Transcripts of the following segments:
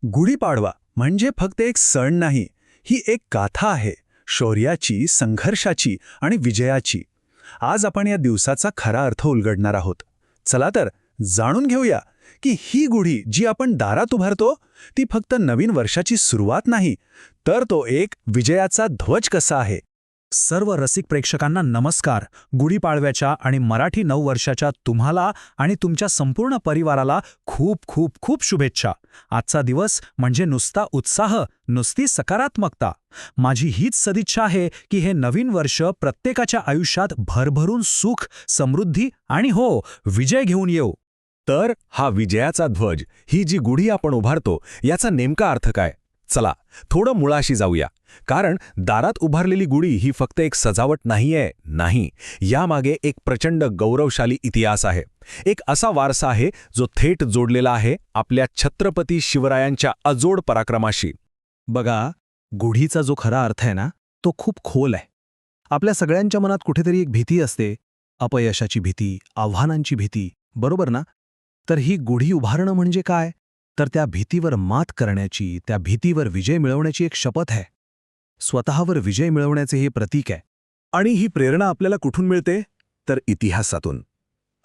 गुढीपाडवा म्हणजे फक्त एक सण नाही, ही एक गाथा आहे, शौर्याची, संघर्षाची आणि विजयाची. आज आपण या दिवसाचा खरा अर्थ उलगडणार आहोत. चला तर जाणून घेऊया की ही गुढी जी आपण दारात उभारतो ती फक्त नवीन वर्षाची सुरुवात नाही, तर तो एक विजयाचा ध्वज कसा आहे. सर्व रसिक प्रेक्षकांना नमस्कार. गुढीपाडव्याच्या आणि मराठी नववर्षाच्या तुम्हाला आणि तुमच्या संपूर्ण परिवाराला खूप खूप खूप शुभेच्छा. आजचा दिवस म्हणजे नुसता उत्साह, नुसती सकारात्मकता. माझी हीच सदिच्छा आहे की हे नवीन वर्ष प्रत्येकाच्या आयुष्यात भरभरून सुख, समृद्धी आणि हो, विजय घेऊन येऊ. तर हा विजयाचा ध्वज, ही जी गुढी आपण उभारतो, याचा नेमका अर्थ काय? चला थोडं मुळाशी जाऊया. कारण दारात उभारलेली गुढी ही फक्त एक सजावट नाहीये. नाही, यामागे एक प्रचंड गौरवशाली इतिहास आहे. एक असा वारसा आहे जो थेट जोडलेला आहे आपल्या छत्रपती शिवरायांच्या अजोड पराक्रमाशी. बघा, गुढीचा जो खरा अर्थ आहे ना, तो खूप खोल आहे. आपल्या सगळ्यांच्या मनात कुठेतरी एक भीती असते, अपयशाची भीती, आव्हानांची भीती, बरोबर ना? तर ही गुढी उभारणं म्हणजे काय? तर त्या भीतीवर मात करण्याची, त्या भीतीवर विजय मिळवण्याची एक शपथ आहे. स्वतःवर विजय मिळवण्याचे हे प्रतीक आहे. आणि ही प्रेरणा आपल्याला कुठून मिळते? तर इतिहासातून.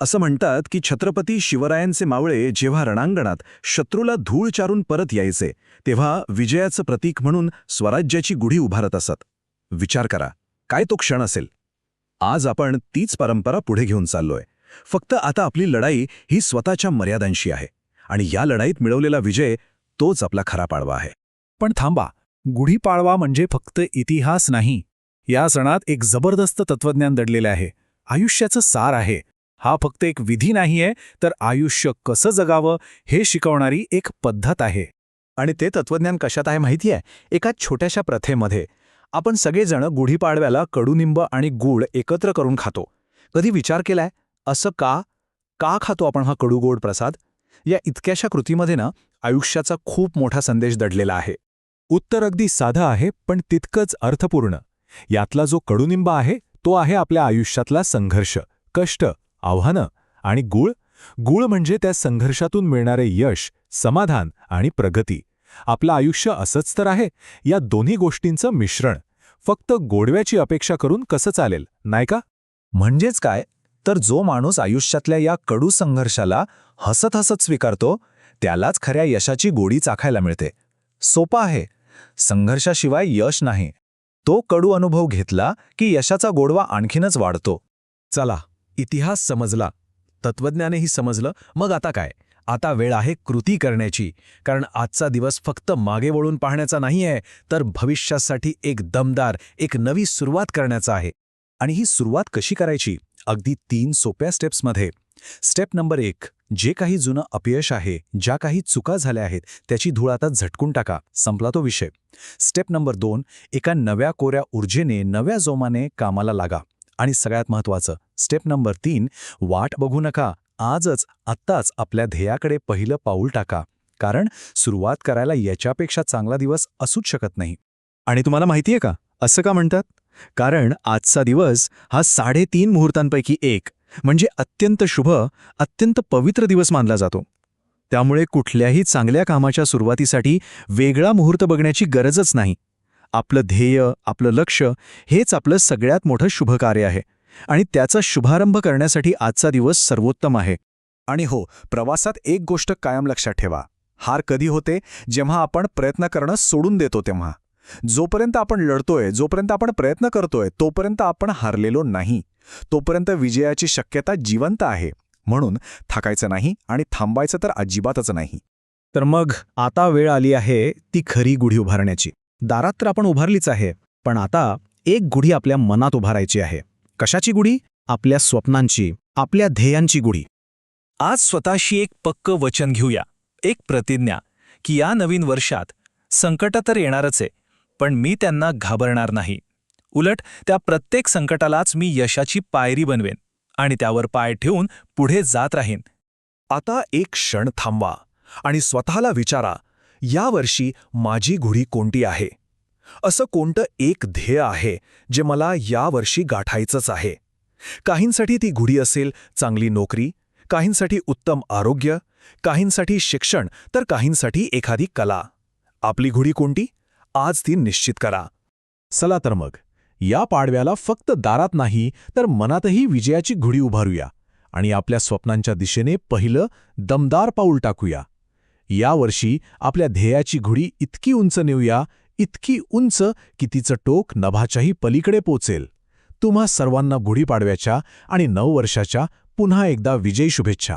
असं म्हणतात की छत्रपती शिवरायांचे मावळे जेव्हा रणांगणात शत्रूला धूळ चारून परत यायचे, तेव्हा विजयाचं प्रतीक म्हणून स्वराज्याची गुढी उभारत असत. विचार करा, काय तो क्षण असेल. आज आपण तीच परंपरा पुढे घेऊन चाललोय. फक्त आता आपली लढाई ही स्वतःच्या मर्यादांशी आहे, आणि या लढाईत मिळवलेला विजय तोच आपला खरा पाडवा आहे. पण थांबा, गुढीपाडवा म्हणजे फक्त इतिहास नाही. या सणात एक जबरदस्त तत्वज्ञान दडलेले आहे, आयुष्याचं सार आहे. हा फक्त एक विधी नाहीये, तर आयुष्य कसं जगावं हे शिकवणारी एक पद्धत आहे. आणि ते तत्वज्ञान कशात आहे माहिती आहे? एका छोट्याशा प्रथेमध्ये. आपण सगळेजण गुढीपाडव्याला कडुनिंब आणि गूळ एकत्र करून खातो. कधी विचार केलाय असं का खातो आपण हा कडूगोड प्रसाद? या इतक्याशा कृतीमध्ये ना, आयुष्याचा खूप मोठा संदेश दडलेला आहे. उत्तर अगदी साधं आहे, पण तितकंच अर्थपूर्ण. यातला जो कडुनिंब आहे तो आहे आपल्या आयुष्यातला संघर्ष, कष्ट, आव्हानं. आणि गूळ म्हणजे त्या संघर्षातून मिळणारे यश, समाधान आणि प्रगती. आपलं आयुष्य असंच तर आहे, या दोन्ही गोष्टींचं मिश्रण. फक्त गोडव्याची अपेक्षा करून कसं चालेल, नाही का? म्हणजेच काय, तर जो माणूस आयुष्यातल्या या कडू संघर्षाला हसत हसत स्वीकारतो, त्यालाच खऱ्या यशाची गोडी चाखायला मिळते. सोपा आहे. संघर्षाशिवाय यश नाही. तो कडू अनुभव घेतला की यशाचा गोडवा आणखीनच वाढतो. चला, इतिहास समजला, तत्वज्ञानही समजलं. मग आता काय? आता वेळ आहे कृती करण्याची. कारण आजचा दिवस फक्त मागे वळून पाहण्याचा नाही आहे, तर भविष्यासाठी एक दमदार, एक नवी सुरुवात करण्याचा आहे. आणि ही सुरुवात कशी करायची? अगदी 3 सोप्या स्टेप्समध्ये. स्टेप नंबर 1, जे काही जुनं अपयश आहे, ज्या काही चुका झाल्या आहेत, त्याची धूळ आता झटकून टाका. संपला तो विषय. स्टेप नंबर 2, एका नव्या कोऱ्या ऊर्जेने, नव्या जोमाने कामाला लागा. आणि सगळ्यात महत्त्वाचं, स्टेप नंबर 3, वाट बघू नका. आजच, आत्ताच आपल्या ध्येयाकडे पहिलं पाऊल टाका. कारण सुरुवात करायला याच्यापेक्षा चांगला दिवस असूच शकत नाही. आणि तुम्हाला माहितीये का, असं का म्हणतात? कारण आजचा दिवस हा 3.5 मुहूर्तांपैकी एक, म्हणजे अत्यंत शुभ, अत्यंत पवित्र दिवस मानला जातो. त्यामुळे कुठल्याही चांगल्या कामाच्या सुरुवातीसाठी वेगळा मुहूर्त बघण्याची गरजच नाही. आपलं ध्येय, आपलं लक्ष हेच आपलं सगळ्यात मोठं शुभकार्य आहे. आणि त्याचा शुभारंभ करण्यासाठी आजचा दिवस सर्वोत्तम आहे. आणि हो, प्रवासात एक गोष्ट कायम लक्षात ठेवा. हार कधी होते? जेव्हा आपण प्रयत्न करणं सोडून देतो तेव्हा. जोपर्यंत आपण लढतोय, जोपर्यंत आपण प्रयत्न करतोय, तोपर्यंत आपण हारलेलो नाही. तोपर्यंत विजयाची शक्यता जिवंत आहे. म्हणून थाकायचं नाही आणि थांबायचं तर अजिबातच नाही. तर मग आता वेळ आली आहे ती खरी गुढी उभारण्याची. दारात तर आपण उभारलीच आहे, पण आता एक गुढी आपल्या मनात उभारायची आहे. कशाची गुढी? आपल्या स्वप्नांची, आपल्या ध्येयांची गुढी. आज स्वतःशी एक पक्कं वचन घेऊया, एक प्रतिज्ञा, की या नवीन वर्षात संकटं तर येणारच आहे, पण मी त्यांना घाबरणार नाही. उलट त्या प्रत्येक संकटालाच मी यशाची पायरी बनवेन आणि त्यावर पाय ठेवून पुढे जात राहीन. आता एक क्षण थांबवा आणि स्वतःला विचारा, यावर्षी माझी गुढी कोणती आहे? असं कोणतं एक ध्येय आहे जे मला यावर्षी गाठायचंच आहे? काहींसाठी ती गुढी असेल चांगली नोकरी, काहींसाठी उत्तम आरोग्य, काहींसाठी शिक्षण, तर काहींसाठी एखादी कला. आपली घुडी कोणती? आज ती निश्चित करा. चला तर मग या पाडव्याला फक्त दारात नाही तर मनातही विजयाची घुडी उभारूया आणि आपल्या स्वप्नांच्या दिशेने पहिलं दमदार पाऊल टाकूया. यावर्षी आपल्या ध्येयाची घुडी इतकी उंच नेऊया, इतकी उंच की तिचं टोक नभाच्याही पलीकडे पोचेल. तुम्हा सर्वांना गुढीपाडव्याच्या आणि नववर्षाच्या पुन्हा एकदा विजयी शुभेच्छा.